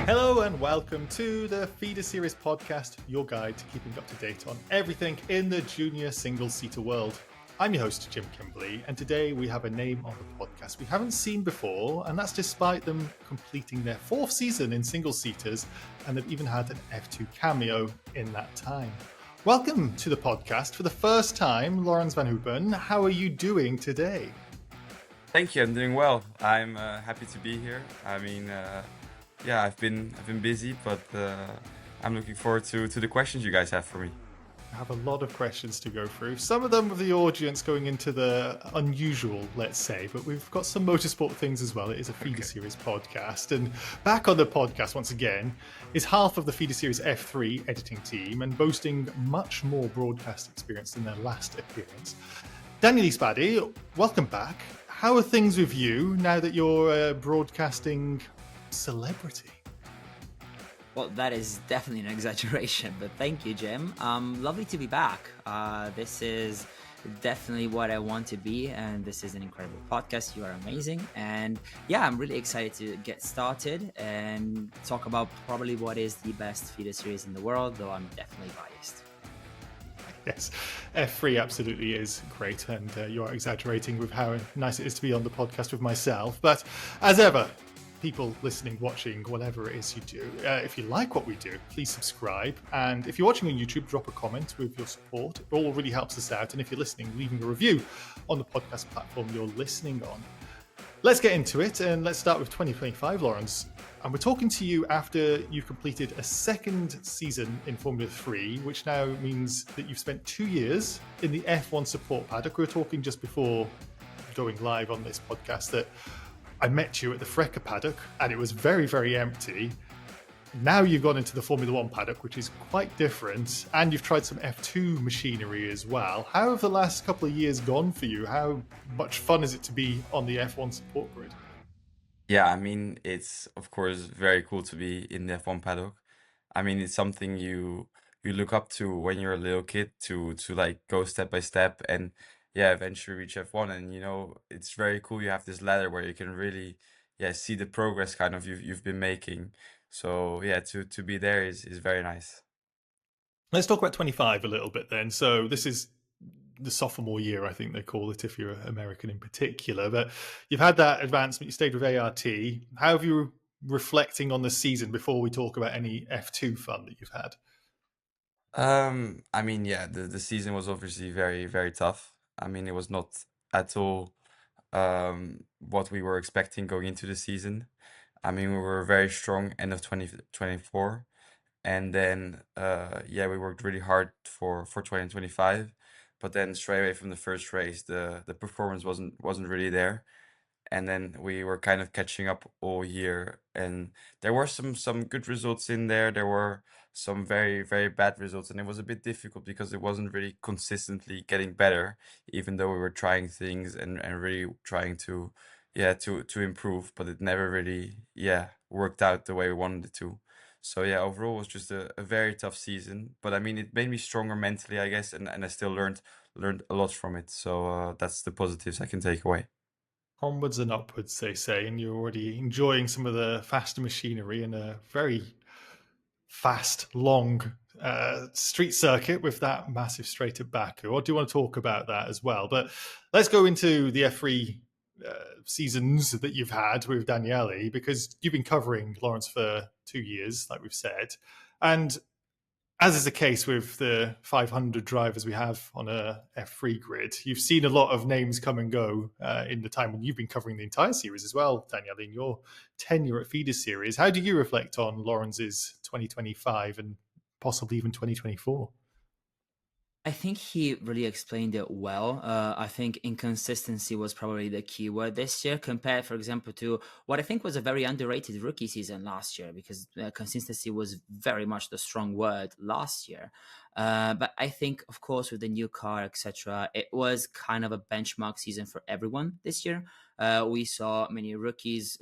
Hello and welcome to the Feeder Series podcast, your guide to keeping up to date on everything in the junior single-seater world. I'm your host, Jim Kimberley, and today we have a name on the podcast we haven't seen before, and that's despite them completing their fourth season in single-seaters, and they've even had an F2 cameo in that time. Welcome to the podcast for the first time, Laurens van Hoepen. How are you doing today? Thank you. I'm doing well. I'm happy to be here. I've been busy, but I'm looking forward to the questions you guys have for me. I have a lot of questions to go through. Some of them with the audience going into the unusual, let's say, but we've got some motorsport things as well. It is a Feeder Series podcast. And back on the podcast, once again, is half of the Feeder Series F3 editing team and boasting much more broadcast experience than their last appearance. Daniele Spadi, welcome back. How are things with you now that you're a broadcasting celebrity? Well, that is definitely an exaggeration, but thank you, Jim. Lovely to be back. This is definitely what I want to be, and this is an incredible podcast. You are amazing. And yeah, I'm really excited to get started and talk about probably what is the best feeder series in the world, though I'm definitely biased. Yes, F3 absolutely is great, and you are exaggerating with how nice it is to be on the podcast with myself. But as ever, people listening, watching, whatever it is you do, if you like what we do, please subscribe. And if you're watching on YouTube, drop a comment with your support. It all really helps us out. And if you're listening, leaving a review on the podcast platform you're listening on. Let's get into it, and let's start with 2025, Laurens. And we're talking to you after you've completed a second season in Formula 3, which now means that you've spent 2 years in the F1 support paddock. We were talking just before going live on this podcast that I met you at the Frecker paddock, and it was very, very empty. Now you've gone into the Formula 1 paddock, which is quite different, and you've tried some F2 machinery as well. How have the last couple of years gone for you? How much fun is it to be on the F1 support grid? Yeah, I mean, it's of course very cool to be in the F1 paddock. I mean, it's something you look up to when you're a little kid to like go step by step and eventually reach F1. And it's very cool. You have this ladder where you can really see the progress kind of you've been making. So yeah, to be there is very nice. Let's talk about 25 a little bit then. So this is the sophomore year, I think they call it, if you're American in particular. But you've had that advancement, you stayed with ART. How have you reflecting on the season before we talk about any F2 fun that you've had? I mean, yeah, the season was obviously very, very tough. I mean, it was not at all what we were expecting going into the season. I mean, we were very strong end of 2024. And then, we worked really hard for 2025. But then straight away from the first race, the performance wasn't really there. And then we were kind of catching up all year. And there were some good results in there. There were some very, very bad results. And it was a bit difficult because it wasn't really consistently getting better, even though we were trying things and really trying to improve, but it never really worked out the way we wanted it to. So yeah, overall it was just a very tough season. But I mean, it made me stronger mentally, I guess, and I still learned a lot from it. So that's the positives I can take away. Onwards and upwards, they say, and you're already enjoying some of the faster machinery in a very fast, long street circuit with that massive straight at Baku. I do want to talk about that as well. But let's go into the F3 seasons that you've had with Daniele, because you've been covering Laurens for 2 years, like we've said. And as is the case with the 500 drivers we have on a F3 grid, you've seen a lot of names come and go in the time when you've been covering the entire series as well, Daniele, in your tenure at Feeder Series. How do you reflect on Laurens's 2025 and possibly even 2024? I think he really explained it well. I think inconsistency was probably the key word this year, compared, for example, to what I think was a very underrated rookie season last year, because consistency was very much the strong word last year. But I think, of course, with the new car, etc., it was kind of a benchmark season for everyone this year. We saw many rookies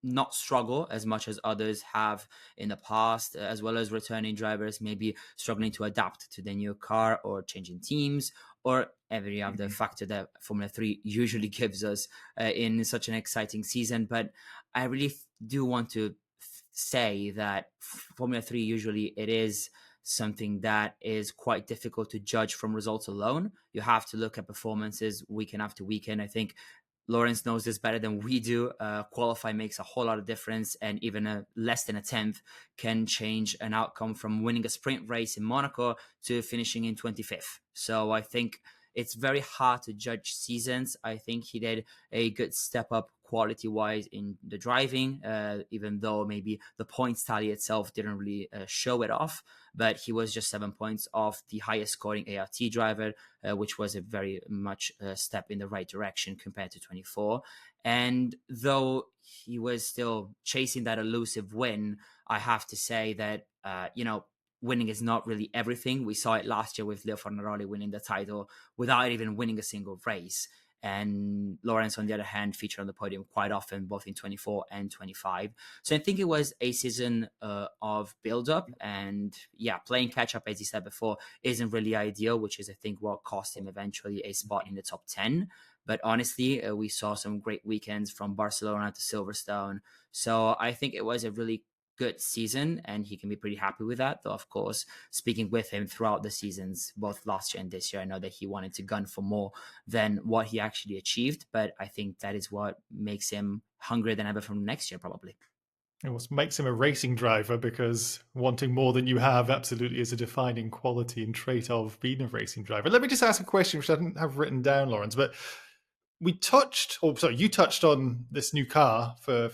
not struggle as much as others have in the past, as well as returning drivers maybe struggling to adapt to the new car or changing teams or every other factor that Formula 3 usually gives us in such an exciting season. But I really do want to say that Formula 3 usually it is something that is quite difficult to judge from results alone. You have to look at performances weekend after weekend. I think Laurens knows this better than we do. Qualify makes a whole lot of difference, and even a less than a tenth can change an outcome from winning a sprint race in Monaco to finishing in 25th. So I think it's very hard to judge seasons. I think he did a good step up quality wise in the driving, even though maybe the points tally itself didn't really show it off. But he was just 7 points off the highest scoring ART driver, which was a very much step in the right direction compared to 24. And though he was still chasing that elusive win, I have to say that, winning is not really everything. We saw it last year with Leo Fornaroli winning the title without even winning a single race. And Laurens, on the other hand, featured on the podium quite often, both in 24 and 25. So I think it was a season of build-up. And yeah, playing catch-up, as you said before, isn't really ideal, which is, I think, what cost him eventually a spot in the top 10. But honestly, we saw some great weekends from Barcelona to Silverstone. So I think it was a really good season, and he can be pretty happy with that. Though, of course, speaking with him throughout the seasons, both last year and this year, I know that he wanted to gun for more than what he actually achieved. But I think that is what makes him hungrier than ever from next year, probably. It what makes him a racing driver, because wanting more than you have absolutely is a defining quality and trait of being a racing driver. Let me just ask a question which I didn't have written down, Laurens, but you touched on this new car for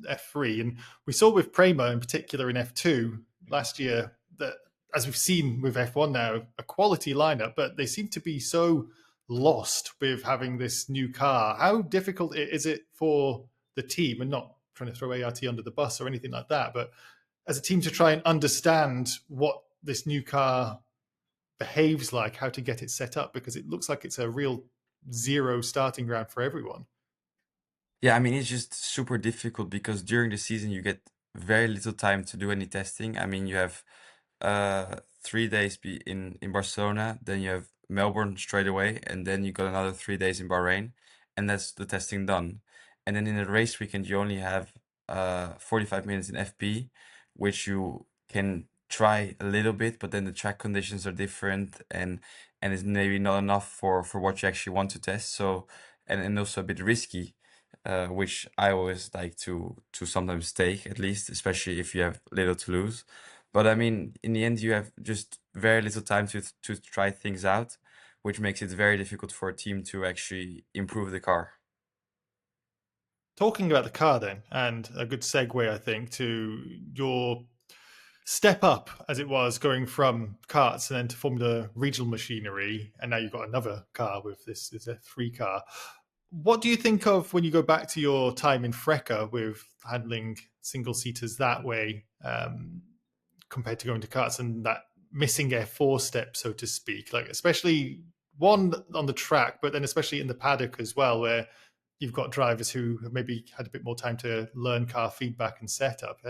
F3, and we saw with Prema in particular in F2 last year that, as we've seen with F1 now, a quality lineup, but they seem to be so lost with having this new car. How difficult is it for the team, and not trying to throw ART under the bus or anything like that, but as a team to try and understand what this new car behaves like, how to get it set up, because it looks like it's a real zero starting ground for everyone. Yeah, I mean, it's just super difficult because during the season you get very little time to do any testing. I mean, you have 3 days in Barcelona, then you have Melbourne straight away, and then you got another 3 days in Bahrain, and that's the testing done. And then in the race weekend, you only have 45 minutes in FP, which you can try a little bit, but then the track conditions are different, and it's maybe not enough for what you actually want to test. So, and also a bit risky, which I always like to sometimes take, at least, especially if you have little to lose. But I mean, in the end, you have just very little time to try things out, which makes it very difficult for a team to actually improve the car. Talking about the car then, and a good segue, I think, to your step up, as it was, going from karts and then to Formula regional machinery, and now you've got another car with this F3 car. What do you think of when you go back to your time in Freca with handling single-seaters that way, compared to going to karts, and that missing F4 step, so to speak? Like, especially one on the track, but then especially in the paddock as well, where you've got drivers who have maybe had a bit more time to learn car feedback and setup.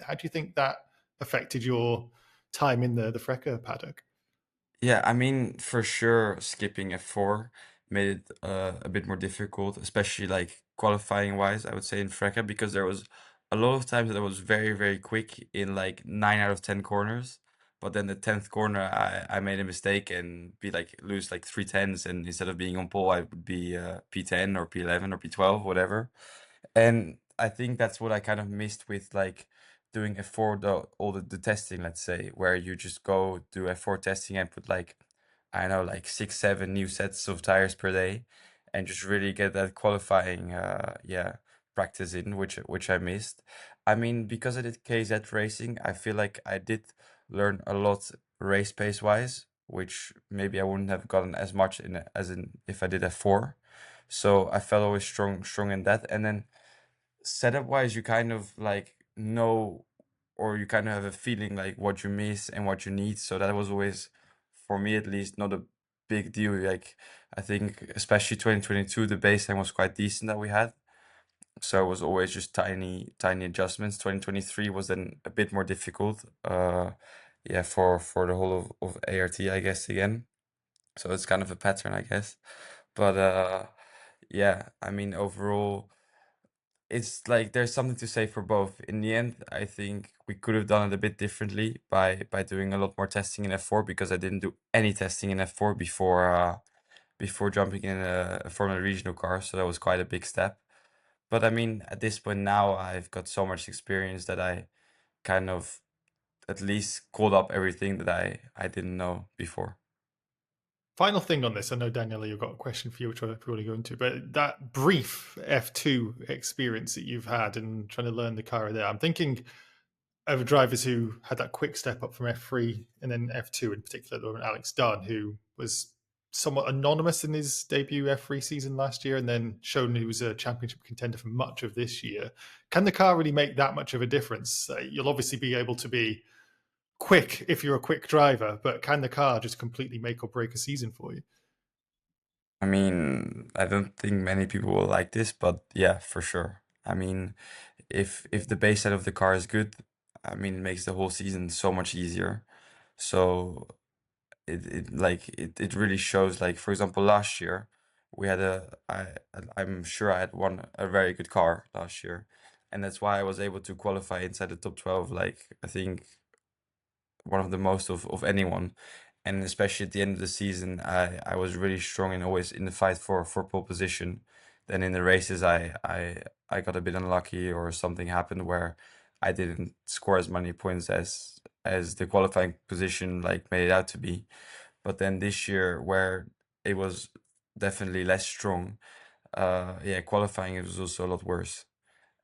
How do you think that affected your time in the Freca paddock? Yeah, I mean, for sure, skipping F4 made it a bit more difficult, especially like qualifying wise, I would say in Freca, because there was a lot of times that I was very, very quick in like 9 out of 10 corners. But then the 10th corner, I made a mistake and be like lose like 3 tenths, and instead of being on pole, I would be P10 or P11 or P12, whatever. And I think that's what I kind of missed with like doing F4, all the testing, let's say, where you just go do F4 testing and put like, I don't know, like 6, 7 new sets of tires per day, and just really get that qualifying, practice in, which I missed. I mean, because I did KZ racing, I feel like I did learn a lot race pace wise, which maybe I wouldn't have gotten as much as in if I did F4. So I felt always strong in that. And then setup wise, you kind of like know, or you kind of have a feeling like what you miss and what you need. So that was always, for me at least, not a big deal. Like, I think especially 2022, the baseline was quite decent that we had. So it was always just tiny adjustments. 2023 was then a bit more difficult. Yeah, for the whole of ART, I guess, again. So it's kind of a pattern, I guess. But yeah, I mean, overall, it's like there's something to say for both. In the end, I think we could have done it a bit differently by doing a lot more testing in F4, because I didn't do any testing in F4 before jumping in a Formula Regional car, so that was quite a big step. But I mean, at this point now, I've got so much experience that I kind of at least called up everything that I didn't know before. Final thing on this, I know, Daniele, you've got a question for you, which I want to go into, but that brief F2 experience that you've had and trying to learn the car there, I'm thinking of drivers who had that quick step up from F3 and then F2, in particular, Alex Dunn, who was somewhat anonymous in his debut F3 season last year and then shown he was a championship contender for much of this year. Can the car really make that much of a difference? You'll obviously be able to be quick if you're a quick driver, but can the car just completely make or break a season for you? I mean, I don't think many people will like this, but yeah, for sure. I mean, if the base set of the car is good, I mean, it makes the whole season so much easier. So it really shows. Like, for example, last year we had I'm sure I had won a very good car last year, and that's why I was able to qualify inside the top 12. Like, I think one of the most of anyone. And especially at the end of the season, I was really strong and always in the fight for pole position. Then in the races, I got a bit unlucky, or something happened where I didn't score as many points as the qualifying position like made it out to be. But then this year, where it was definitely less strong, yeah, qualifying, it was also a lot worse.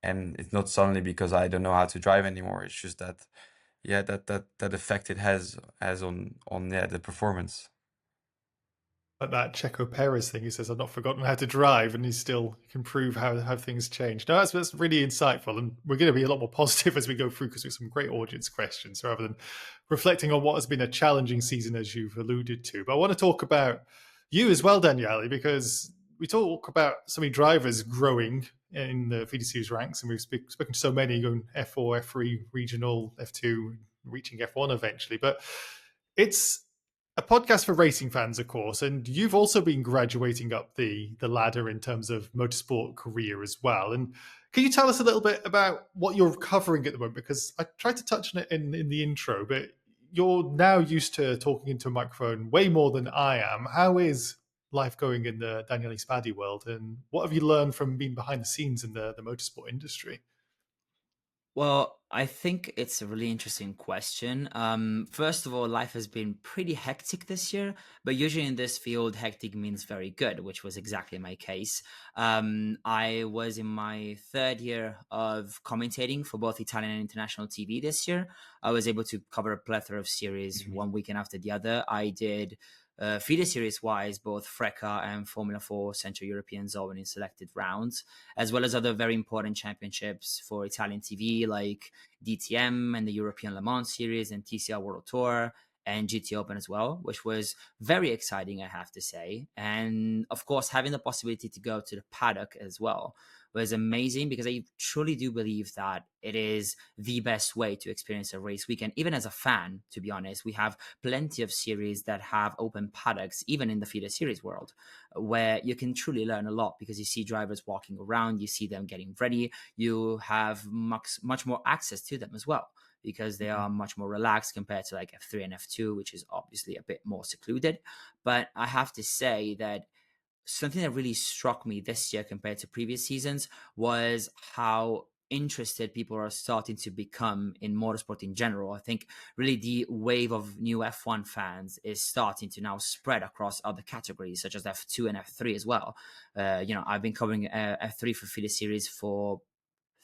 And it's not suddenly because I don't know how to drive anymore. It's just that, yeah, that effect it has on yeah, the performance. Like that Checo Perez thing, he says, I've not forgotten how to drive, and he still can prove how things change. No, that's really insightful, and we're going to be a lot more positive as we go through, because we have some great audience questions rather than reflecting on what has been a challenging season, as you've alluded to. But I want to talk about you as well, Daniele, because we talk about so many drivers growing in the FIDE Series ranks, and we've spoken to so many going F4, F3, regional, F2, reaching F1 eventually. But it's a podcast for racing fans, of course, and you've also been graduating up the ladder in terms of motorsport career as well. And can you tell us a little bit about what you're covering at the moment? Because I tried to touch on it in the intro, but you're now used to talking into a microphone way more than I am. How is life going in the Daniele Spadi world, and what have you learned from being behind the scenes in the motorsport industry? Well, I think it's a really interesting question. First of all, life has been pretty hectic this year, but usually in this field, hectic means very good, which was exactly my case. I was in my third year of commentating for both Italian and international TV this year. I was able to cover a plethora of series one weekend after the other. I did feeder series wise, both FRECA and Formula 4 Central European Zone in selected rounds, as well as other very important championships for Italian TV like DTM and the European Le Mans Series and TCR World Tour and GT Open as well, which was very exciting, I have to say. And of course, having the possibility to go to the paddock as well was amazing, because I truly do believe that it is the best way to experience a race weekend. Even as a fan, to be honest, we have plenty of series that have open paddocks, even in the feeder series world, where you can truly learn a lot, because you see drivers walking around, you see them getting ready, you have much more access to them as well, because they are much more relaxed compared to like F3 and F2, which is obviously a bit more secluded. But I have to say that something that really struck me this year compared to previous seasons was how interested people are starting to become in motorsport in general. I think really the wave of new F1 fans is starting to now spread across other categories such as F2 and F3 as well. I've been covering F3 for FIDE series for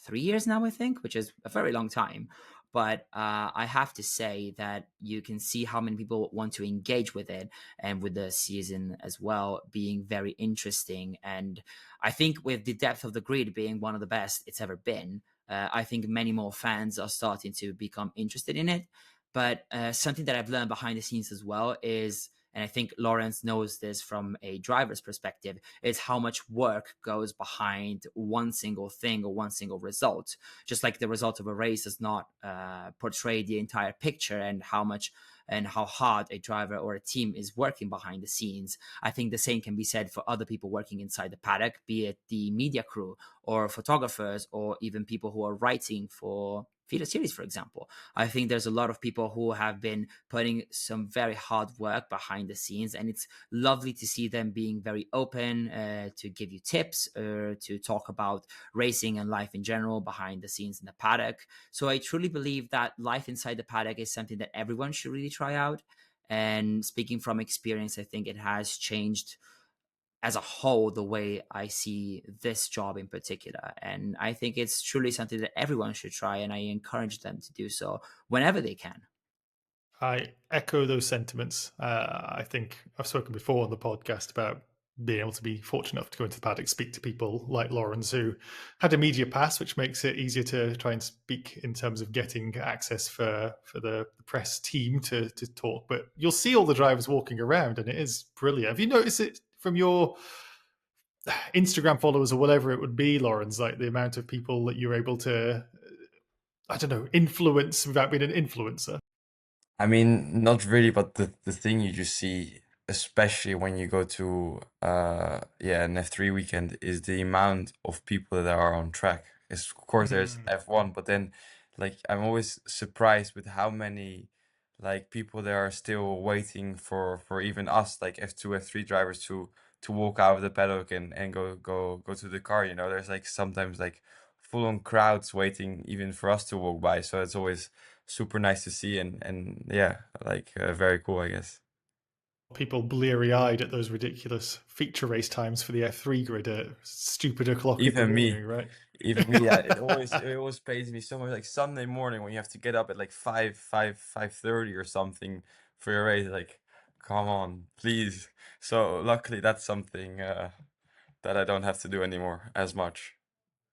3 years now, I think, which is a very long time. But I have to say that you can see how many people want to engage with it, and with the season as well being very interesting. And I think with the depth of the grid being one of the best it's ever been, I think many more fans are starting to become interested in it. But something that I've learned behind the scenes as well is and I think Laurens knows this from a driver's perspective, is how much work goes behind one single thing or one single result. Just like the result of a race does not portray the entire picture and how much and how hard a driver or a team is working behind the scenes. I think the same can be said for other people working inside the paddock, be it the media crew or photographers or even people who are writing for feeder series, for example. I think there's a lot of people who have been putting some very hard work behind the scenes, and it's lovely to see them being very open to give you tips or to talk about racing and life in general behind the scenes in the paddock. So I truly believe that life inside the paddock is something that everyone should really try out. And speaking from experience, I think it has changed as a whole the way I see this job in particular. And I think it's truly something that everyone should try, and I encourage them to do so whenever they can. I echo those sentiments. I think I've spoken before on the podcast about being able to be fortunate enough to go into the paddock, speak to people like Laurens who had a media pass, which makes it easier to try and speak in terms of getting access for the press team to talk. But you'll see all the drivers walking around, and it is brilliant. Have you noticed it from your Instagram followers or whatever it would be, Laurens, like the amount of people that you're able to, I don't know, influence without being an influencer? I mean, not really, but the thing you just see, especially when you go to an F3 weekend, is the amount of people that are on track. It's, of course, there's F1, but then like I'm always surprised with how many like people there are still waiting for even us, like F2, F3 drivers to walk out of the paddock and go to the car. You know, there's like sometimes like full on crowds waiting even for us to walk by. So it's always super nice to see and yeah, like very cool, I guess. People bleary-eyed at those ridiculous feature race times for the F3 grid at stupid o'clock in the Even me, morning, right? even me, yeah, it always pays me so much. Like Sunday morning when you have to get up at like 5:30 or something for your race, like come on, please. So luckily that's something that I don't have to do anymore as much.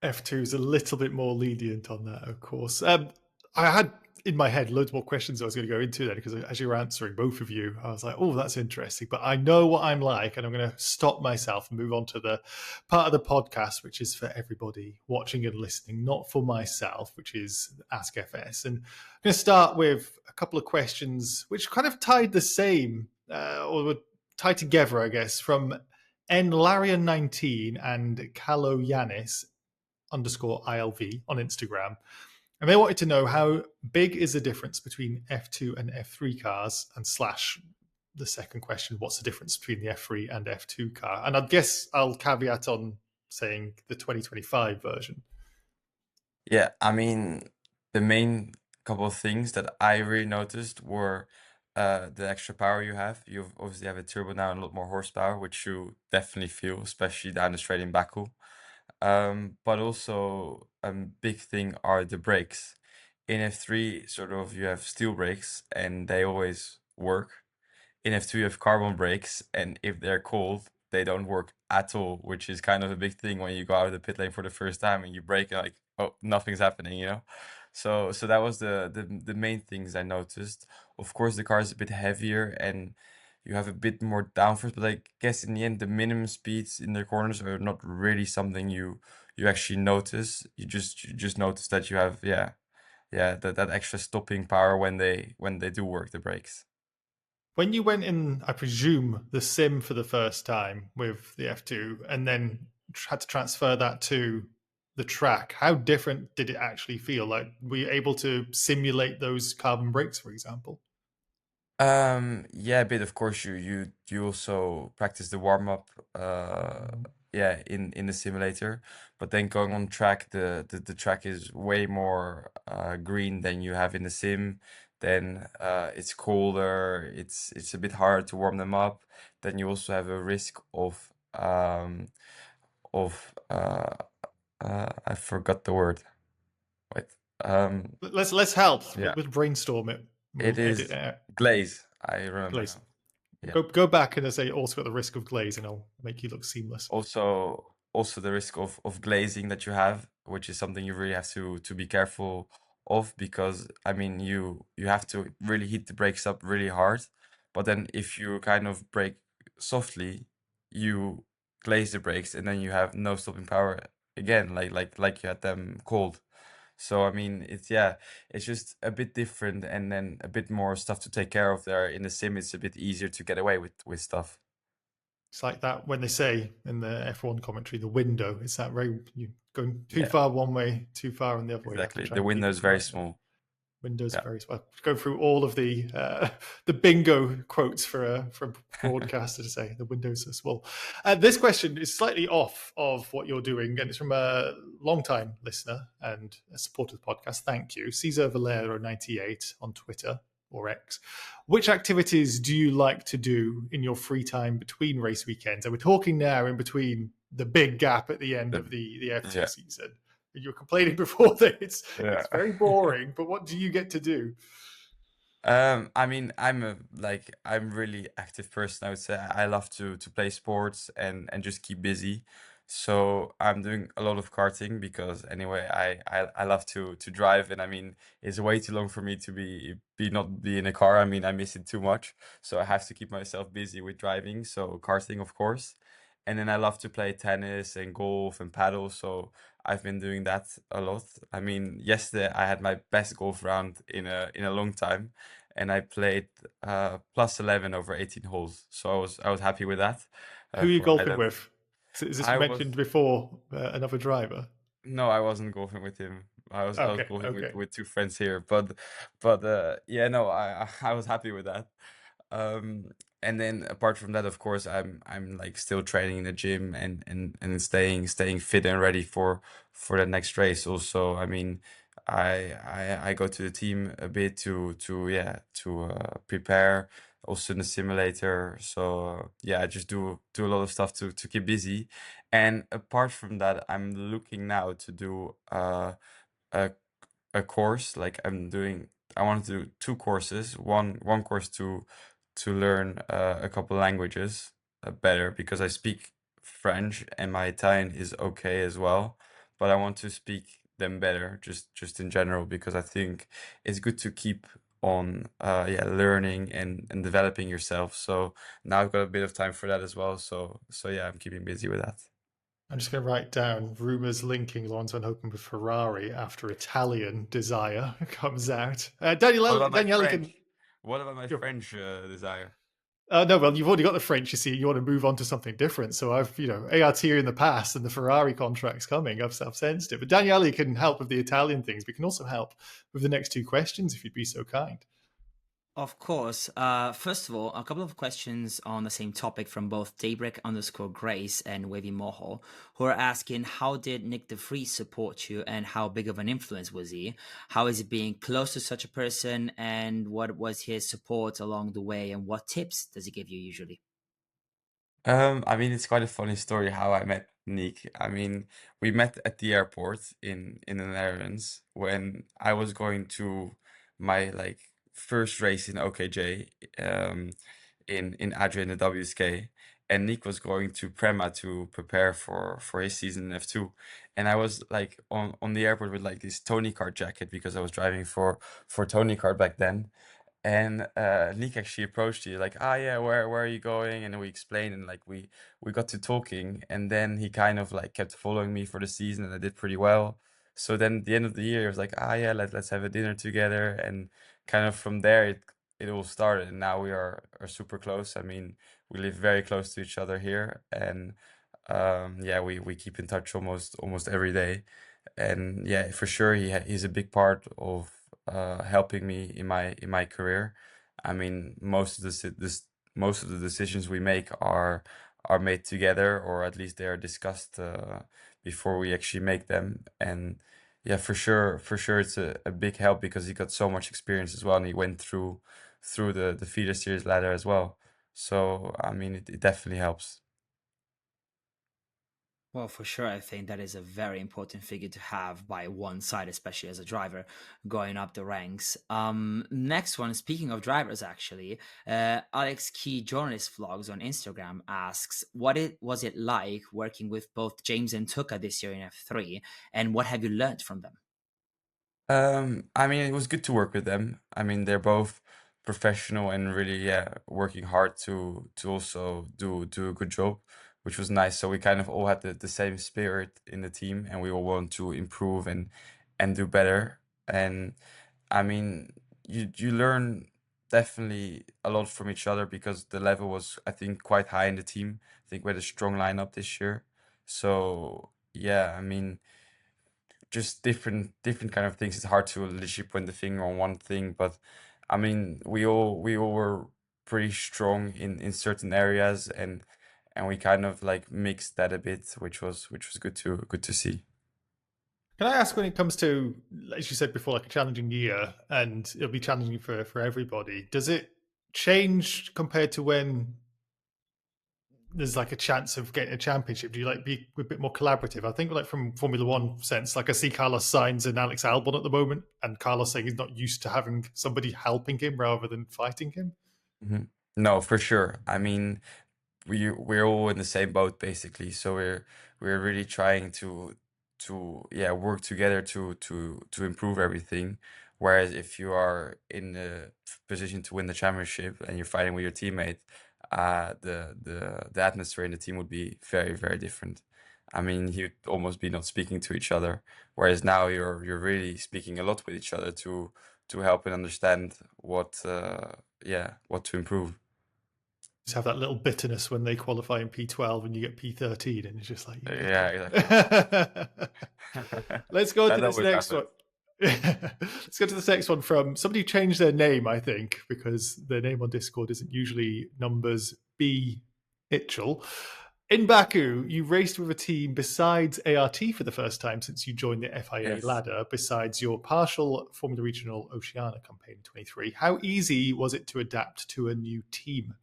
F2 is a little bit more lenient on that, of course. I had in my head loads more questions I was going to go into then, because as you were answering, both of you, I was like, oh, that's interesting. But I know what I'm like, and I'm going to stop myself and move on to the part of the podcast, which is for everybody watching and listening, not for myself, which is Ask FS. And I'm going to start with a couple of questions which kind of tied the same, or were tied together, I guess, from nlarian19 and Calo Yanis _ILV on Instagram. And they wanted to know how big is the difference between F2 and F3 cars, and slash the second question, what's the difference between the F3 and F2 car? And I guess I'll caveat on saying the 2025 version. Yeah, I mean, the main couple of things that I really noticed were the extra power you have. You obviously have a turbo now and a lot more horsepower, which you definitely feel, especially down the straight in Baku. But also a big thing are the brakes. In F3, sort of, you have steel brakes and they always work. In F2, you have carbon brakes, and if they're cold, they don't work at all, which is kind of a big thing when you go out of the pit lane for the first time and you brake and like, oh, nothing's happening, you know? So that was the main things I noticed. Of course, the car is a bit heavier and you have a bit more downforce, but I guess in the end, the minimum speeds in the corners are not really something you actually notice. You just notice that you have that extra stopping power when they do work the brakes. When you went in, I presume, the sim for the first time with the F2 and then had to transfer that to the track, how different did it actually feel? Like, were you able to simulate those carbon brakes, for example? Yeah, a bit. Of course, you also practice the warm up, in the simulator. But then going on track, the track is way more green than you have in the sim. Then it's colder. It's a bit harder to warm them up. Then you also have a risk of I forgot the word. Wait. Let's help. Yeah, We'll brainstorm it. it We'll edit is it out. glaze. I remember Glaze. now. Yeah. Go back and say also got the risk of glaze, and I'll make you look seamless. Also the risk of glazing that you have, which is something you really have to be careful of, because I mean you have to really hit the brakes up really hard, But then if you kind of brake softly, you glaze the brakes, and then you have no stopping power again, like you had them cold. So I mean, it's just a bit different, and then a bit more stuff to take care of there. In the sim, it's a bit easier to get away with stuff. It's like that when they say in the F1 commentary, the window. It's that very you going too Yeah, far one way, too far on the other way. You have to exactly. try The and keep window it is very right there. small. Windows Yeah. very well. Go through all of the bingo quotes for a broadcaster to say the windows are small. This question is slightly off of what you're doing, and it's from a long-time listener and a supporter of the podcast. Thank you, Cesar Valero 98 on Twitter or X. Which activities do you like to do in your free time between race weekends? And we're talking now in between the big gap at the end of the F2 Yeah. season. You were complaining before that it's Yeah. very boring, but what do you get to do? I mean, I'm really active person. I would say I love to play sports and just keep busy. So I'm doing a lot of karting because anyway, I love to drive, and I mean, it's way too long for me to be in a car. I mean, I miss it too much. So I have to keep myself busy with driving. So karting, of course. And then I love to play tennis and golf and paddle. So I've been doing that a lot. I mean, yesterday I had my best golf round in a long time, and I played plus 11 over 18 holes. So I was happy with that. Who are you For golfing Ireland. with? Is this I was mentioned before? Another driver? No, I wasn't golfing with him. I was Okay, golfing with okay. with two friends here, but yeah, no, I was happy with that. Um, and then apart from that, of course, I'm like still training in the gym and staying fit and ready for the next race. Also, I mean, I go to the team a bit to prepare. Also in the simulator. So yeah, I just do a lot of stuff to keep busy. And apart from that, I'm looking now to do a a course. Like I want to do two courses. One course to learn a couple languages better, because I speak French and my Italian is okay as well, but I want to speak them better, just in general, because I think it's good to keep on learning and developing yourself. So now I've got a bit of time for that as well. So yeah, I'm keeping busy with that. I'm just going to write down rumors linking Laurens van Hoepen with Ferrari after Italian Desire comes out. What about my Daniele can. French? What about my French desire? No, well, you've already got the French. You see, you want to move on to something different. So ART in the past and the Ferrari contract's coming. I've sensed it. But Daniele can help with the Italian things, but can also help with the next two questions if you'd be so kind. Of course. First of all, a couple of questions on the same topic from both Daybreak_Grace and Wavy Mohol, who are asking, how did Nick de Vries support you and how big of an influence was he? How is it being close to such a person, and what was his support along the way, and what tips does he give you usually? I mean, it's quite a funny story how I met Nick. I mean, we met at the airport in the Netherlands when I was going to my like first race in OKJ, in Adria in the WSK, and Nick was going to Prema to prepare for his season in F2, and I was like on the airport with like this Tony Kart jacket because I was driving for Tony Kart back then. And Nick actually approached you like, yeah, where are you going? And then we explained, and like we got to talking, and then he kind of like kept following me for the season, and I did pretty well. So then at the end of the year, it was like, yeah, let's have a dinner together, and kind of from there it all started, and now we are super close. I mean, we live very close to each other here, and yeah, we keep in touch almost every day. And yeah, for sure, he's a big part of helping me in my career. I mean, most of the decisions we make are made together, or at least they are discussed before we actually make them. And yeah, for sure, it's a big help because he got so much experience as well, and he went through the feeder series ladder as well. So I mean, it definitely helps. Well, for sure, I think that is a very important figure to have by one side, especially as a driver going up the ranks. Next one, speaking of drivers, actually, Alex Key Journalist Vlogs on Instagram asks, was it like working with both James and Tuka this year in F3, and what have you learned from them? I mean, it was good to work with them. I mean, they're both professional and really working hard to also do a good job, which was nice. So we kind of all had the same spirit in the team, and we all want to improve and do better. And I mean, you learn definitely a lot from each other because the level was, I think, quite high in the team. I think we had a strong lineup this year. So yeah, I mean, just different kind of things. It's hard to literally point the finger on one thing, but I mean, we all were pretty strong in certain areas, and we kind of like mixed that a bit, which was good to see. Can I ask, when it comes to, as you said before, like a challenging year, and it'll be challenging for everybody, does it change compared to when there's like a chance of getting a championship? Do you like be a bit more collaborative? I think like from Formula One sense, like I see Carlos Sainz and Alex Albon at the moment, and Carlos saying he's not used to having somebody helping him rather than fighting him. Mhm. No, for sure. I mean, we're all in the same boat basically. So we're really trying to work together to improve everything. Whereas if you are in the position to win the championship and you're fighting with your teammate, the atmosphere in the team would be very, very different. I mean, you'd almost be not speaking to each other. Whereas now you're really speaking a lot with each other to help and understand what to improve. Just have that little bitterness when they qualify in P12 and you get P13, and it's just like, you Yeah, little. Let's go to that this always next one. happens. Let's go to this next one from somebody who changed their name, I think, because their name on Discord isn't usually numbers B. Itchell. In Baku, you raced with a team besides ART for the first time since you joined the FIA Yes. ladder, besides your partial Formula Regional Oceania campaign in 23. How easy was it to adapt to a new team?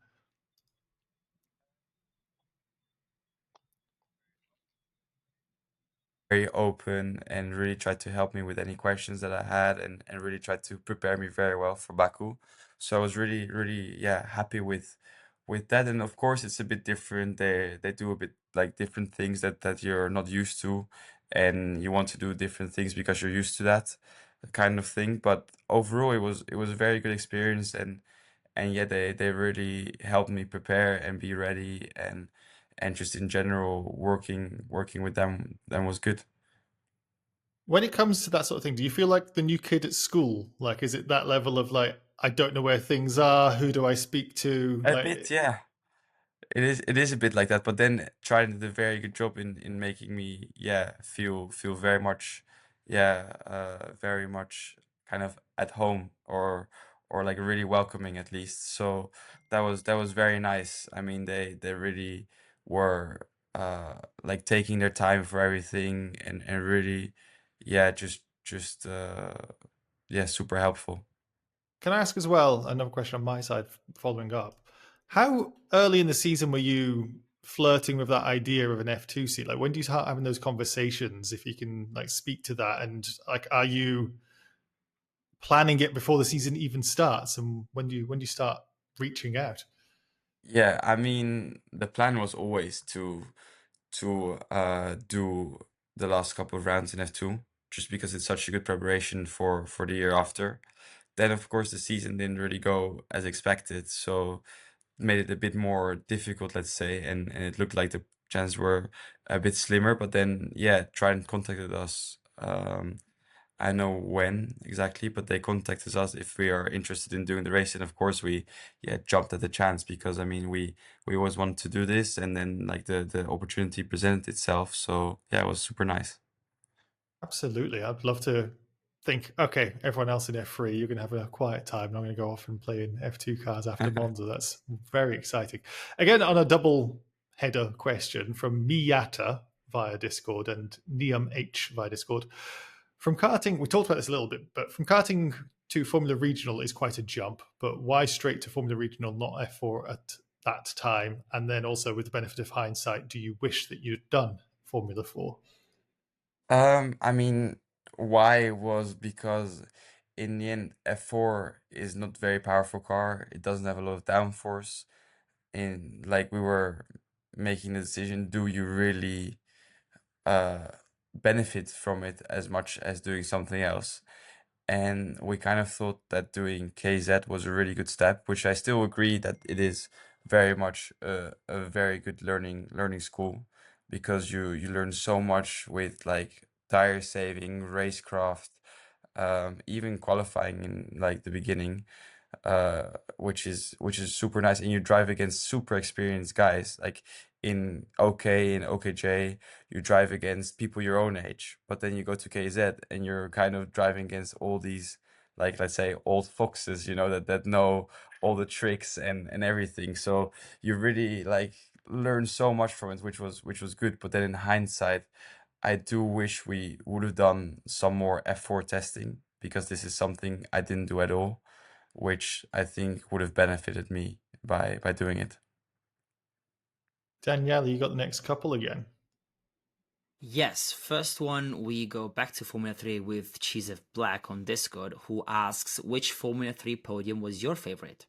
Very open and really tried to help me with any questions that I had and really tried to prepare me very well for Baku. So I was really, really, happy with that. And of course it's a bit different. They do a bit like different things that you're not used to, and you want to do different things because you're used to that kind of thing. But overall it was a very good experience, and yeah, they really helped me prepare and be ready, and just in general working with them was good. When it comes to that sort of thing, do you feel like the new kid at school? Like, is it that level of like, I don't know where things are, who do I speak to? A bit, Like, yeah. It is a bit like that, but then trying to do a very good job in making me, feel very much, very much kind of at home, or like really welcoming at least. So that was very nice. I mean, they really were like taking their time for everything, and really, just super helpful. can I ask as well, another question on my side following up? How early in the season were you flirting with that idea of an F2 seat? Like, when do you start having those conversations? If you can like speak to that, and like, are you planning it before the season even starts? And when do you start reaching out? Yeah, I mean, the plan was always to do the last couple of rounds in F2, just because it's such a good preparation for the year after. Then, of course, the season didn't really go as expected, so made it a bit more difficult, let's say, and it looked like the chances were a bit slimmer. But then, yeah, Trident contacted us. I know when exactly, but they contacted us if we are interested in doing the race, and of course we, jumped at the chance, because I mean we always wanted to do this, and then like the opportunity presented itself. So yeah, it was super nice. Absolutely. I'd love to think, okay, everyone else in F3, you're going to have a quiet time, and I'm going to go off and play in F2 cars after Monza. That's very exciting. Again, on a double header question from Miyata via Discord and Niam H via Discord. From karting, we talked about this a little bit, but from karting to Formula Regional is quite a jump. But why straight to Formula Regional, not F4 at that time? And then also, with the benefit of hindsight, do you wish that you'd done Formula 4? I mean, why was because in the end, F4 is not very powerful car. It doesn't have a lot of downforce. In like we were making the decision, do you really uh benefit from it as much as doing something else? and we kind of thought that doing KZ was a really good step, which I still agree that it is very much a very good learning school, because you learn so much with like tire saving, racecraft, even qualifying in like the beginning, which is super nice. And you drive against super experienced guys, like in OK and OKJ, you drive against people your own age. But then you go to KZ and you're kind of driving against all these, like, let's say, old foxes, that know all the tricks and everything. So you really like learn so much from it, which was good. But then in hindsight, I do wish we would have done some more F4 testing, because this is something I didn't do at all, which I think would have benefited me by doing it. Daniele, you got the next couple again. Yes, first one, we go back to Formula 3 with Cheese of Black on Discord, who asks, which Formula 3 podium was your favorite?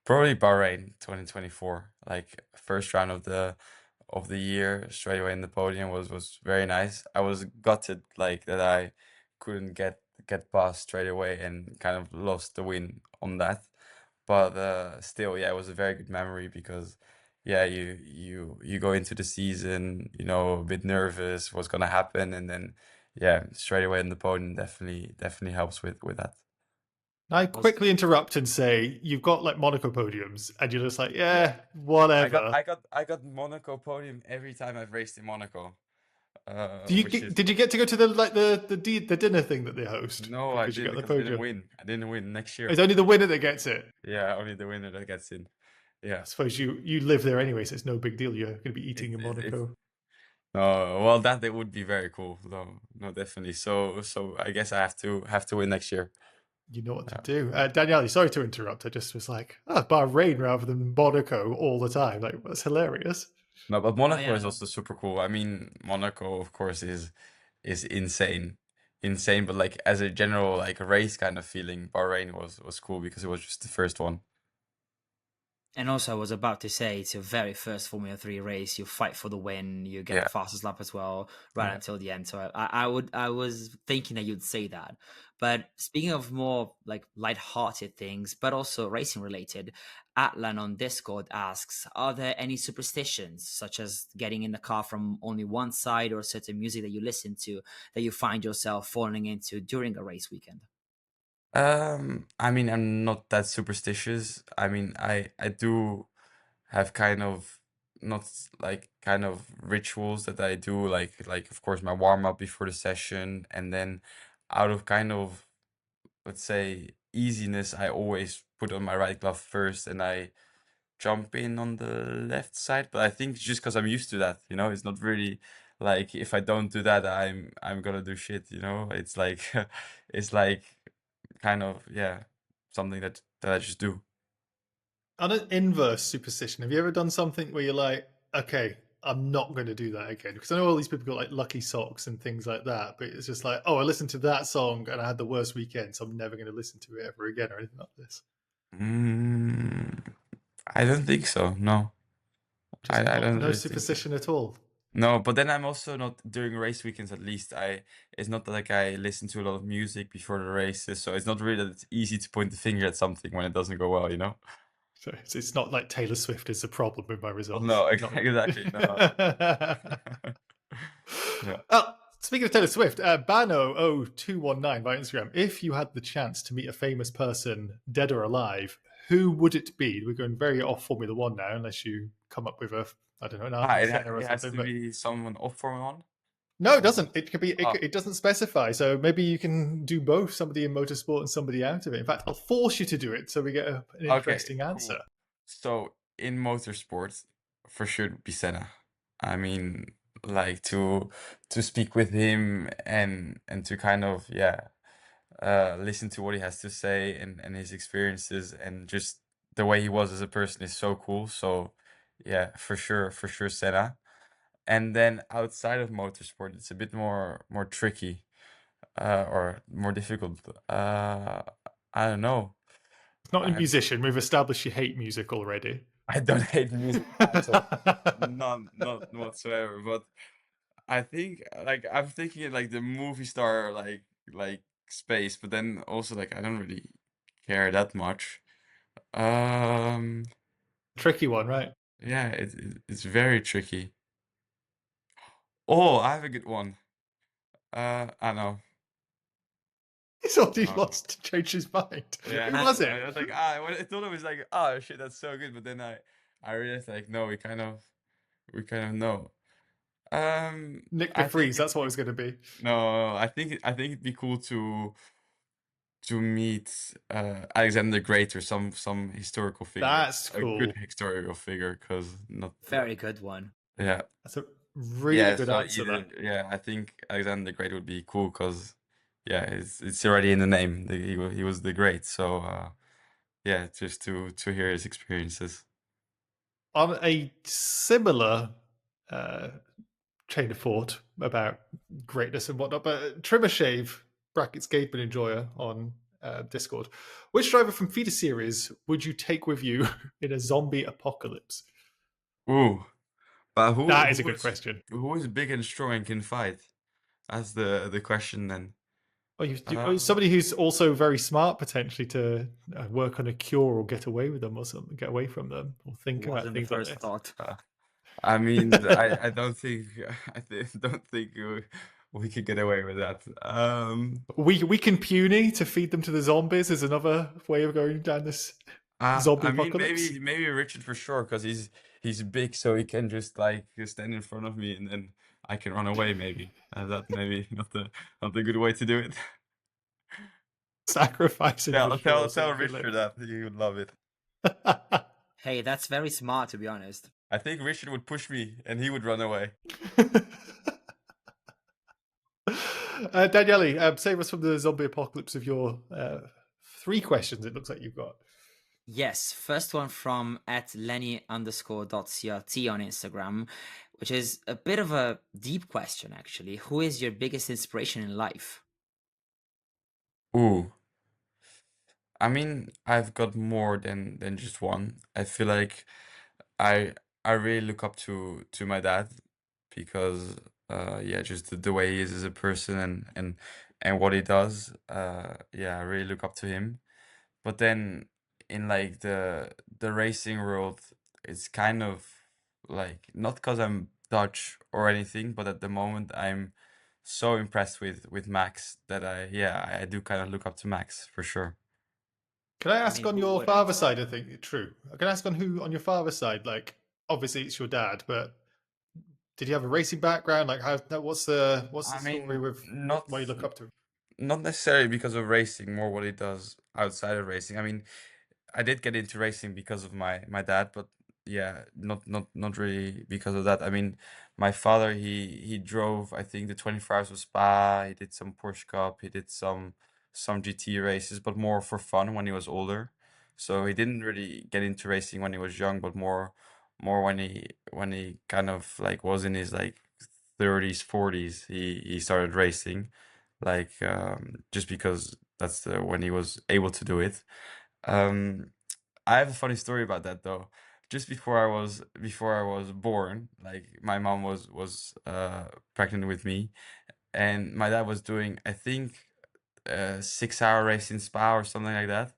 Probably Bahrain 2024, like first round of the year, straight away in the podium was very nice. I was gutted like that I couldn't get past straight away and kind of lost the win on that. But still, yeah, it was a very good memory, because yeah, you go into the season, a bit nervous what's gonna happen, and then yeah, straight away in the podium definitely helps with that. I quickly interrupt and say, you've got like Monaco podiums, and you're just like, yeah, whatever. I got Monaco podium every time I've raced in Monaco. Which is Did you get to go to the dinner thing that they host? No, I Because you didn't, got the because I didn't podium. win. I didn't win next year. It's only the winner that gets it. Yeah, only the winner that gets in. Yeah. I suppose you live there anyway, so it's no big deal. You're going to be eating in It's Monaco. no, well, that would be very cool. No, definitely. So I guess I have to win next year. You know what Yeah. to do. Daniele, sorry to interrupt. I just was like, Bahrain rather than Monaco all the time. Like, that's hilarious. No, but Monaco yeah. is also super cool. I mean, Monaco, of course, is insane. But like as a general like race kind of feeling, Bahrain was cool, because it was just the first one. And also, I was about to say, it's your very first Formula 3 race. You fight for the win. You get Yeah. the fastest lap as well, right Yeah. until the end. So I was thinking that you'd say that. But speaking of more like light-hearted things, but also racing related, Atlan on Discord asks, are there any superstitions, such as getting in the car from only one side, or certain music that you listen to that you find yourself falling into during a race weekend? I mean, I'm not that superstitious. I mean, I do have kind of not like kind of rituals that I do, like of course my warm up before the session, and then out of kind of, let's say, easiness, I always put on my right glove first and I jump in on the left side. But I think it's just because I'm used to that, it's not really like if I don't do that, I'm gonna do shit. It's like it's like kind of, yeah, something that I just do. On an inverse superstition, have you ever done something where you're like, okay, I'm not going to do that again? Because I know all these people got like lucky socks and things like that, but it's just like, oh, I listened to that song and I had the worst weekend, so I'm never going to listen to it ever again or anything like this. Mm, I don't think so. No, Just I not don't no really think so. superstition at all. No, but then I'm also not during race weekends. At least it's not like I listen to a lot of music before the races, so it's not really that it's easy to point the finger at something when it doesn't go well. So it's not like Taylor Swift is the problem with my Well, results. no, Not- exactly. No. Yeah. Oh, speaking of Taylor Swift, Bano0219 by Instagram. If you had the chance to meet a famous person, dead or alive, who would it be? We're going very off Formula One now, unless you come up with an Art affair or It has something. to But be someone off Formula One. no, it doesn't. It could be. Oh. It doesn't specify. So maybe you can do both, somebody in motorsport and somebody out of it. In fact, I'll force you to do it so we get an interesting answer. Cool. So in motorsport, for sure it would be Senna. I mean, like to speak with him and to kind of listen to what he has to say and his experiences, and just the way he was as a person is so cool. So yeah, for sure Senna. And then outside of motorsport, it's a bit more tricky, or more difficult. I don't know. It's not a I musician. We've established you hate music already. I don't hate music at all. None, not whatsoever. But I think like I'm thinking in, like the movie star like space, but then also like I don't really care that much. Um, Tricky one, right? yeah, it's very tricky. Oh, I have a good one. I know. He's already Uh, lost to change his mind. yeah, Who was it? I was like, when I thought it was like, oh shit, that's so good, but then I realized like, no, we kind of know. Nick I think DeFries, it, that's what it was going to be. no, I think it'd be cool to meet Alexander the Great or some historical figure, That's a good cool. historical figure, because not Very good one. yeah That's a really yeah. good So answer, either that. yeah, I think Alexander the Great would be cool because yeah, it's already in the name. He was the great. So yeah, just to hear his experiences. On a similar uh, chain of thought about greatness and whatnot, but Trimmer Shave, brackets Gateman Enjoyer on Discord. Which driver from feeder series would you take with you in a zombie apocalypse? Ooh, but That is a good question. who is big and strong and can fight? That's the question then. Um, Somebody who's also very smart potentially to work on a cure or get away with them or something, get away from them, or think about Wasn't the things like first this. thought. uh, I mean, I don't think don't think we could get away with that. We can puny to feed them to the zombies is another way of going down this zombie I mean, apocalypse. maybe Richard for sure, because he's big, so he can just like stand in front of me, and then I can run away. Maybe that maybe not the good way to do it. Sacrificing for sure, so Tell you can Richard live. that he would love it. Hey, that's very smart, to be honest. I think Richard would push me, and he would run away. Daniele, save us from the zombie apocalypse of your 3 questions. It looks like you've got. Yes, first one from at Lenny_.crt on Instagram, which is a bit of a deep question, actually. Who is your biggest inspiration in life? Ooh, I mean, I've got more than just one. I feel like I I really look up to my dad because yeah, just the way he is as a person and what he does. Yeah, I really look up to him. But then in like the racing world, it's kind of like not because I'm Dutch or anything, but at the moment I'm so impressed with Max that I do kind of look up to Max for sure. Can I I ask mean, on who your wouldn't? father's side? I think true. Can I ask on who on your father's side? Like, obviously it's your dad, but did you have a racing background? Like, what's the I story mean, with why you look up to him? not necessarily because of racing, more what he does outside of racing. I mean, I did get into racing because of my dad, but yeah, not really because of that. I mean, my father he drove I think the 24 hours of Spa. He did some Porsche Cup. He did some GT races, but more for fun when he was older. So he didn't really get into racing when he was young, but more when he kind of like was in his like 30s, 40s. He started racing, like just because that's when he was able to do it. Um, I have a funny story about that though. Just before I was born, like my mom was pregnant with me, and my dad was doing I think a 6 hour race in Spa or something like that.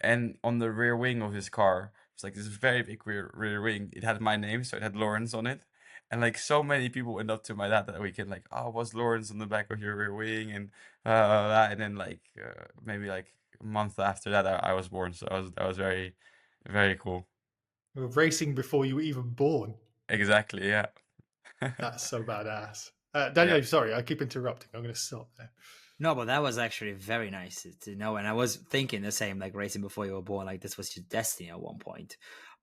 And on the rear wing of his car, it's like this very big rear wing. It had my name, so it had Laurens on it. And like so many people went up to my dad that weekend, like, "Oh, what's Laurens on the back of your rear wing?" And that. And then like maybe like a month after that, I was born. So that was very, very cool. You were racing before you were even born. Exactly. Yeah. That's so badass. Yeah. Daniel, sorry, I keep interrupting. I'm going to stop there. No, but that was actually very nice to know. And I was thinking the same, like racing before you were born, like this was your destiny at one point.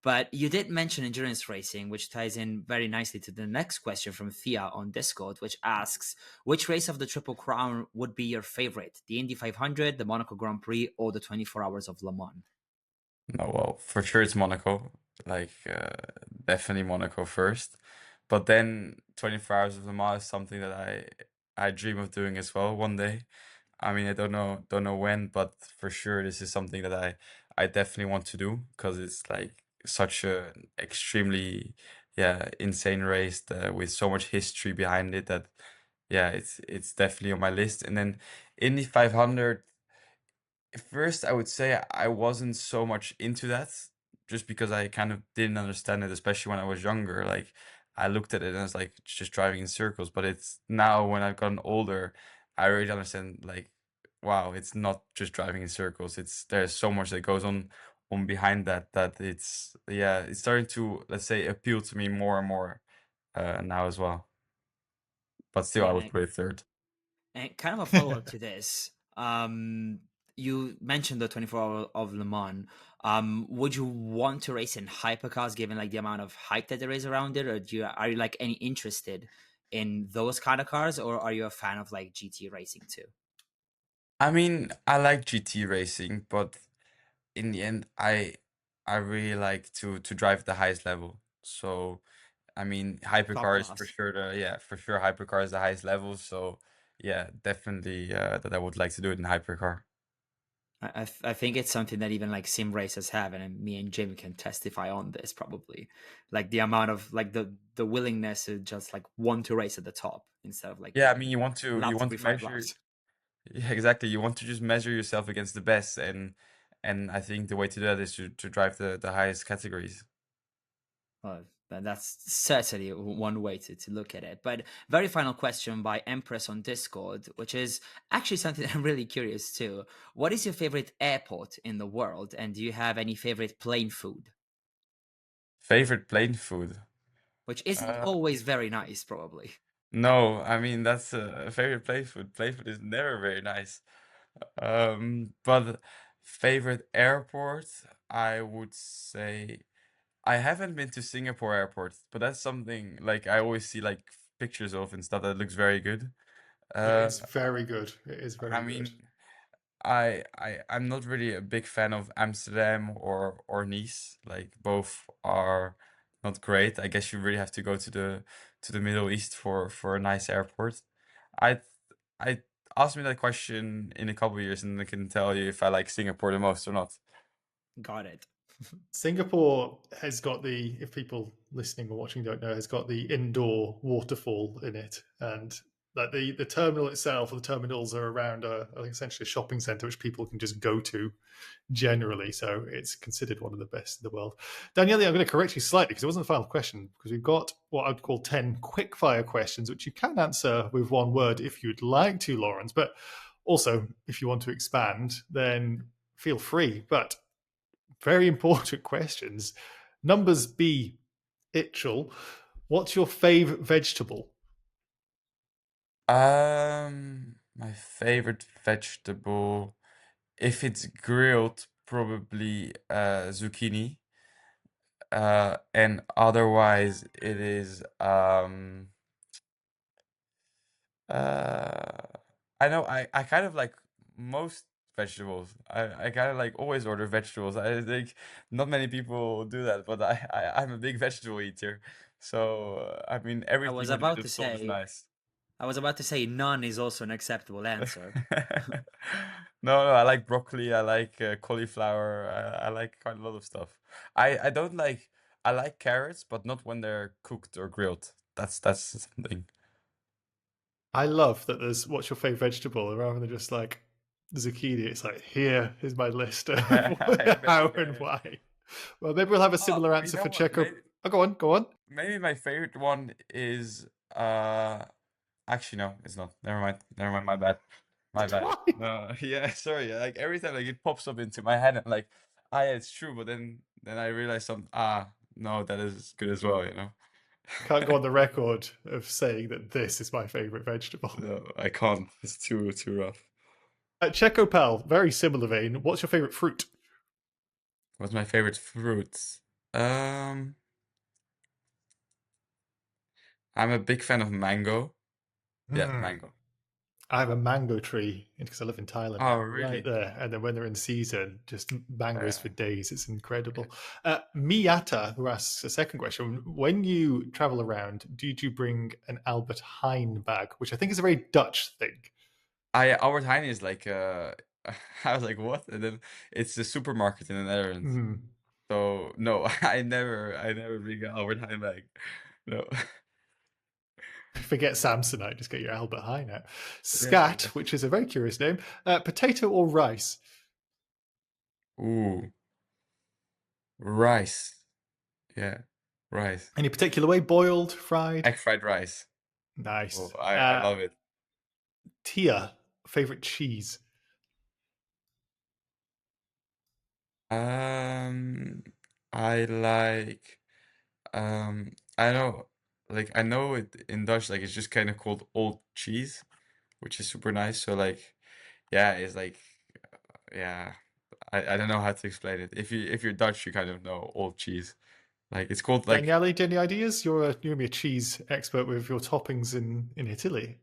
But you did mention endurance racing, which ties in very nicely to the next question from Thea on Discord, which asks, which race of the Triple Crown would be your favorite? The Indy 500, the Monaco Grand Prix, or the 24 Hours of Le Mans? No, well, for sure it's Monaco. Like definitely Monaco first. But then 24 hours of Le Mans is something that I dream of doing as well one day. I mean, I don't know when, but for sure this is something that I definitely want to do because it's like such a extremely yeah, insane race with so much history behind it that yeah, it's definitely on my list. And then Indy 500, first I would say I wasn't so much into that, just because I kind of didn't understand it, especially when I was younger. Like I looked at it and I was like, it's just driving in circles. But it's now when I've gotten older, I really understand, like, wow, it's not just driving in circles. There's so much that goes on behind that it's, yeah, it's starting to, let's say, appeal to me more and more now as well. But still, I Yeah, would put it third. and kind of a follow-up to this. You mentioned the 24 hour of Le Mans. Would you want to race in hypercars given like the amount of hype that there is around it, or are you like any interested in those kind of cars, or are you a fan of like GT racing too? I mean, I like GT racing, but in the end, I really like to drive the highest level. So I mean, Top hypercar is for class. sure for sure hypercar is the highest level. So yeah, definitely that I would like to do it in hypercar. I think it's something that even like sim racers have, and me and Jim can testify on this probably. Like the amount of like the willingness to just like want to race at the top instead of like Yeah, I mean, you laps want every to five measure. laps. Yeah, exactly. You want to just measure yourself against the best, and I think the way to do that is to drive the highest categories. That's certainly one way to look at it. But very final question by Empress on Discord, which is actually something I'm really curious too. What is your favorite airport in the world, and do you have any favorite plane food? Favorite plane food? Which isn't Uh, always very nice, probably. no, I mean that's a favorite plane food. Plane food is never very nice. But favorite airport, I would say I haven't been to Singapore airport, but that's something like I always see like pictures of and stuff that looks very good. Uh, It's very good. It is I very good. mean, I'm not really a big fan of Amsterdam or Nice. Like both are not great. I guess you really have to go to the Middle East for a nice airport. I I ask me that question in a couple of years and I can tell you if I like Singapore the most or not. Got it. Singapore has got if people listening or watching don't know, has got the indoor waterfall in it. And like the terminal itself, or the terminals are around essentially a shopping center, which people can just go to generally. So it's considered one of the best in the world. Daniele, I'm going to correct you slightly because it wasn't the final question, because we've got what I'd call 10 quickfire questions, which you can answer with one word if you'd like to, Laurens. But also, if you want to expand, then feel free. But very important questions. Numbers B, Itchel. What's your favorite vegetable? My favorite vegetable, if it's grilled, probably zucchini. And otherwise it is uh I know I kind of like most vegetables. I kind of like always order vegetables. I think not many people do that, but I'm a big vegetable eater. So I mean I everything was on the about middle to stall is say, nice. none is also an acceptable answer. No, I like broccoli. I like cauliflower. I like quite a lot of stuff. I don't like. I like carrots, but not when they're cooked or grilled. That's something. I love that there's what's your favorite vegetable, rather than just like zucchini. It's like, here is my list of how and why. Well, maybe we'll have a Oh, similar you answer know for what? Checo. Oh, go on, go on. Maybe my favorite one is actually no, it's not. Never mind. Never mind. My bad. My bad. Why? No, yeah, sorry. Like every time like it pops up into my head, I'm like, ah, yeah, it's true. But then I realize no, that is good as well. You know. Can't go on the record of saying that this is my favorite vegetable. No, I can't. It's too rough. Checo Pal, very similar vein. What's your favorite fruit? What's my favorite fruit? Um, I'm a big fan of mango. Yeah, Hmm. mango. I have a mango tree because I live in Thailand, Oh, right really? there. And then when they're in season, just mangoes for Uh, days. It's incredible. Miata, who asks a second question: when you travel around, did you bring an Albert Heijn bag, which I think is a very Dutch thing? Albert Heijn is like I was like, what? And then it's the supermarket in the Netherlands. Hmm. So no, I never bring an Albert Heijn bag. No. Forget Samsonite, just get your Albert Heijn out. Yeah, Scat, exactly. which is a very curious name. Potato or rice? Ooh, rice. Yeah, rice. Any particular way? Boiled, fried? Egg fried rice. Oh, Nice. I love it. Tia, favorite cheese? Um, I like I know like I know it in Dutch like it's just kind of called old cheese, which is super nice. So like yeah, it's like yeah, I don't know how to explain it. If you're Dutch, you kind of know old cheese. Like it's called like Daniele, do you have any ideas? You're gonna be a cheese expert with your toppings in Italy.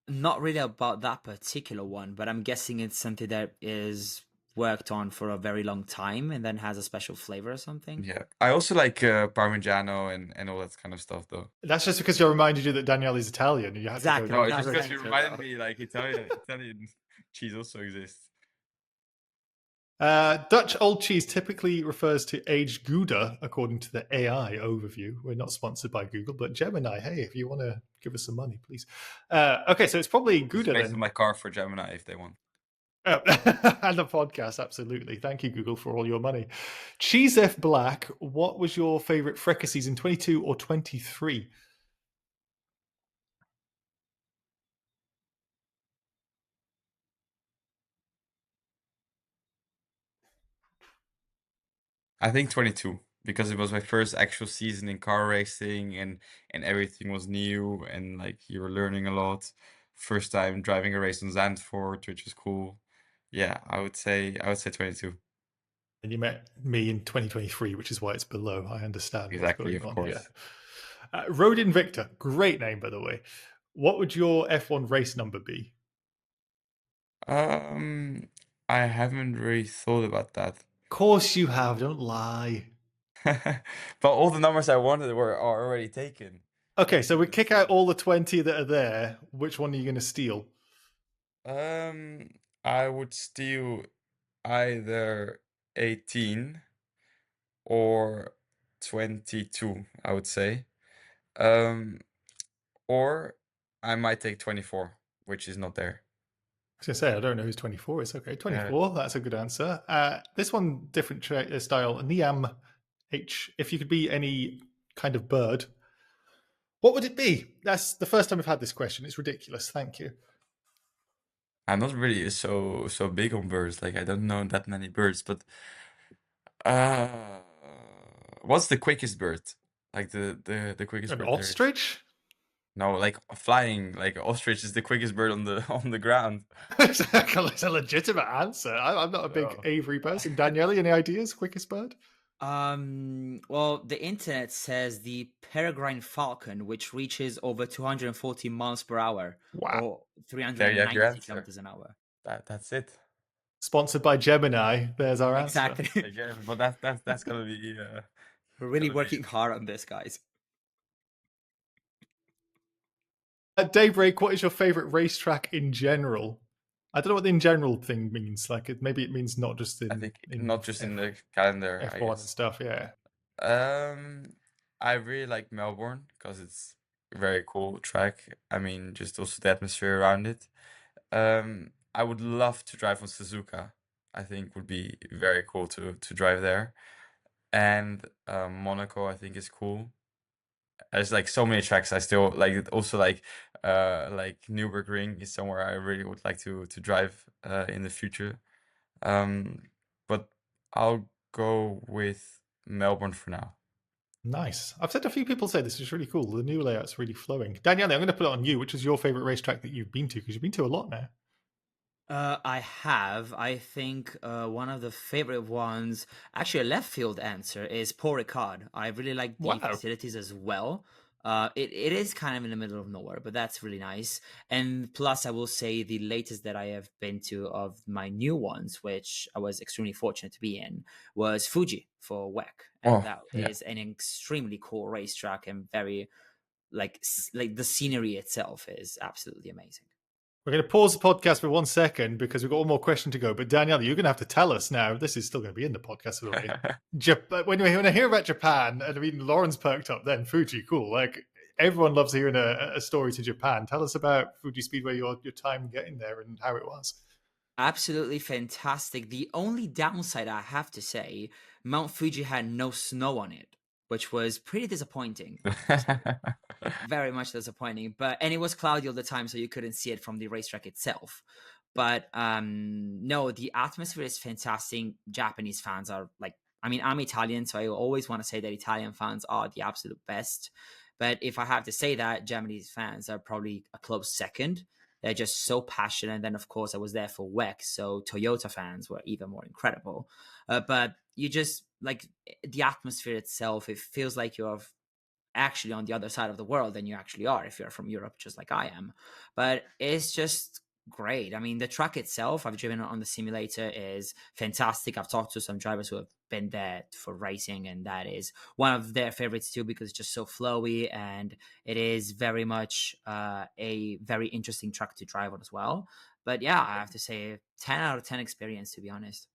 Not really about that particular one, but I'm guessing it's something that is worked on for a very long time and then has a special flavor or something. yeah. I also like Parmigiano and all that kind of stuff though. That's just because I reminded you that Daniele is Italian and you had to go Exactly. No, down. it's That's just because you essential, reminded though. me like Italian cheese also exists. Dutch old cheese typically refers to aged Gouda, according to the AI overview. We're not sponsored by Google, but Gemini, hey, if you want to give us some money, please. Okay, so it's probably It's Gouda based on then. my car for Gemini if they want. And the podcast, absolutely. Thank you, Google, for all your money. Cheese F Black, what was your favorite fricassees in 22 or 23? I think 22 because it was my first actual season in car racing and everything was new and like you were learning a lot. First time driving a race on Zandvoort, which was cool. Yeah, I would say 22. And you met me in 2023, which is why it's below. I understand what's Exactly, going of on here. course. Road Invicta, great name, by the way. What would your F1 race number be? Um, I haven't really thought about that. Of course you have, don't lie. But all the numbers I wanted are already taken. Okay, so we Let's kick see. out all the 20 that are there. Which one are you going to steal? Um, I would steal either 18 or 22, I would say. Um, or I might take 24, which is not there. I was going to say, I don't know who's 24 is. Okay, Yeah. 24, that's a good answer. This one, different style. Niam H. If you could be any kind of bird, what would it be? That's the first time I've had this question. It's ridiculous. Thank you. I'm not really so big on birds. Like I don't know that many birds, but uh, what's the quickest bird? Like the quickest An bird there is? ostrich? No, like flying. Like ostrich is the quickest bird on the on the ground. It's a legitimate answer. I'm not a big Oh. aviary person. Daniele, any ideas? Quickest bird? Well, the internet says the peregrine falcon, which reaches over 240 miles per hour Wow. or There you have your 390 answer. kilometers an hour. That's it. Sponsored by Gemini. There's our answer. Exactly. Again, but that's gonna be We're really gonna be working hard on this, guys. At Daybreak, what is your favorite racetrack in general? I don't know what the in general thing means. Like, maybe it means not just I in, think in not just in F- the calendar, I F1 and guess. stuff. Yeah. I really like Melbourne because it's a very cool track. I mean, just also the atmosphere around it. I would love to drive on Suzuka. I think would be very cool to drive there. And Monaco, I think is cool. There's like so many tracks I still like. Also like Nürburgring is somewhere I really would like to drive in the future. But I'll go with Melbourne for now. Nice. I've said a few people say this is really cool. The new layout's really flowing. Daniele, I'm going to put it on you. Which is your favorite racetrack that you've been to? Because you've been to a lot now. I have. I think one of the favorite ones, actually a left field answer, is Port Ricard. I really like the Wow. facilities as well. It is kind of in the middle of nowhere, but that's really nice. And plus, I will say the latest that I have been to of my new ones, which I was extremely fortunate to be in, was Fuji for WEC, and Oh, that yeah. is an extremely cool racetrack and very like the scenery itself is absolutely amazing. We're going to pause the podcast for 1 second because we've got one more question to go. But Daniele, you're going to have to tell us now. This is still going to be in the podcast. When I hear about Japan, and I mean, Laurens perked up then. Fuji, cool. Like, everyone loves hearing a story to Japan. Tell us about Fuji Speedway, your time getting there and how it was. Absolutely fantastic. The only downside, I have to say, Mount Fuji had no snow on it, which was pretty disappointing. Very much disappointing. And it was cloudy all the time, so you couldn't see it from the racetrack itself. But no, the atmosphere is fantastic. Japanese fans are like, I mean, I'm Italian, so I always want to say that Italian fans are the absolute best. But if I have to say that, Japanese fans are probably a close second. They're just so passionate. And then, of course, I was there for WEC, so Toyota fans were even more incredible. But you just, like, the atmosphere itself, it feels like you're actually on the other side of the world than you actually are if you're from Europe, just like I am. But it's just great. I mean, the track itself, I've driven on the simulator, is fantastic. I've talked to some drivers who have been there for racing, and that is one of their favorites too, because it's just so flowy, and it is very much a very interesting track to drive on as well. But yeah, I have to say 10 out of 10 experience, to be honest.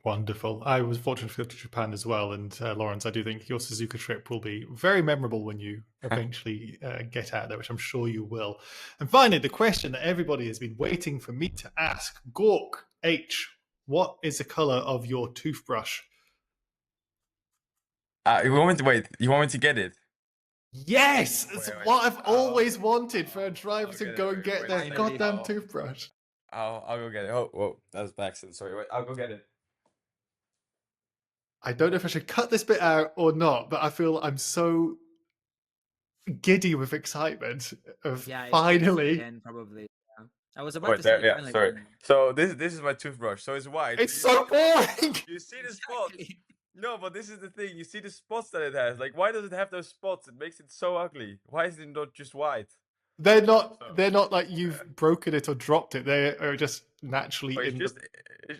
Wonderful. I was fortunate to go to Japan as well. And Laurens, I do think your Suzuka trip will be very memorable when you eventually get out there, which I'm sure you will. And finally, the question that everybody has been waiting for me to ask. Gork H, what is the color of your toothbrush? You want me to wait? You want me to get it? Yes! It's what I've always wanted for a driver to go and get their Finally. goddamn toothbrush. I'll go get it. Oh, whoa, that was by accident. Sorry, wait, I'll go get it. I don't know if I should cut this bit out or not, but I feel I'm so giddy with excitement of finally. Again, probably. Yeah. I was about Wait, to there, say, yeah, finally. sorry. So this is my toothbrush. So it's white. It's so boring. You see the spots? No, but this is the thing. You see the spots that it has. Like, why does it have those spots? It makes it so ugly. Why is it not just white? They're not like you've broken it or dropped it. They are just naturally But in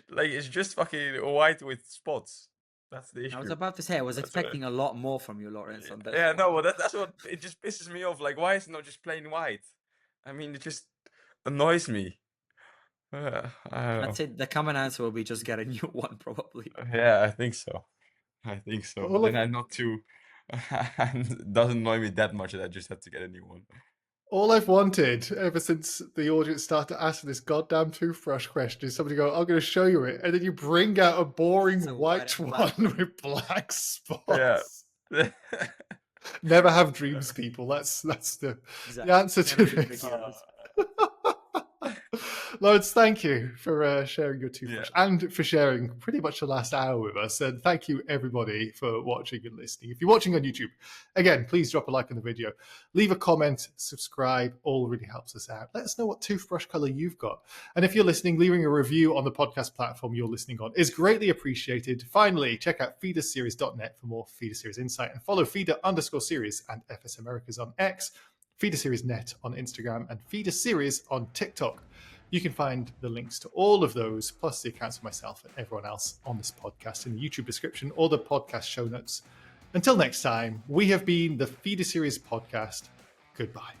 it's just fucking white with spots. That's the issue. I was about to say, I was expecting a lot more from you, Laurens, on this. Yeah, no, well, that's what it just pisses me off. Like, why is it not just plain white? I mean, it just annoys me. I don't know. I'd say the common answer will be just get a new one, probably. Yeah, I think so. Well, Then I'm not too. It doesn't annoy me that much that I just have to get a new one. all I've wanted ever since the audience started asking this goddamn toothbrush question is somebody go, I'm going to show you it. And then you bring out a boring So white white one with black spots. Yeah. Never have dreams, people. That's the answer to this. Laurens, thank you for sharing your toothbrush and for sharing pretty much the last hour with us. And thank you, everybody, for watching and listening. If you're watching on YouTube, again, please drop a like on the video. Leave a comment, subscribe. All really helps us out. Let us know what toothbrush color you've got. And if you're listening, leaving a review on the podcast platform you're listening on is greatly appreciated. Finally, check out feederseries.net for more Feeder Series insight and follow Feeder_series and FS Americas on X, Feeder Series Net on Instagram, and Feeder Series on TikTok. You can find the links to all of those, plus the accounts of myself and everyone else on this podcast in the YouTube description or the podcast show notes. Until next time, we have been the Feeder Series Podcast. Goodbye.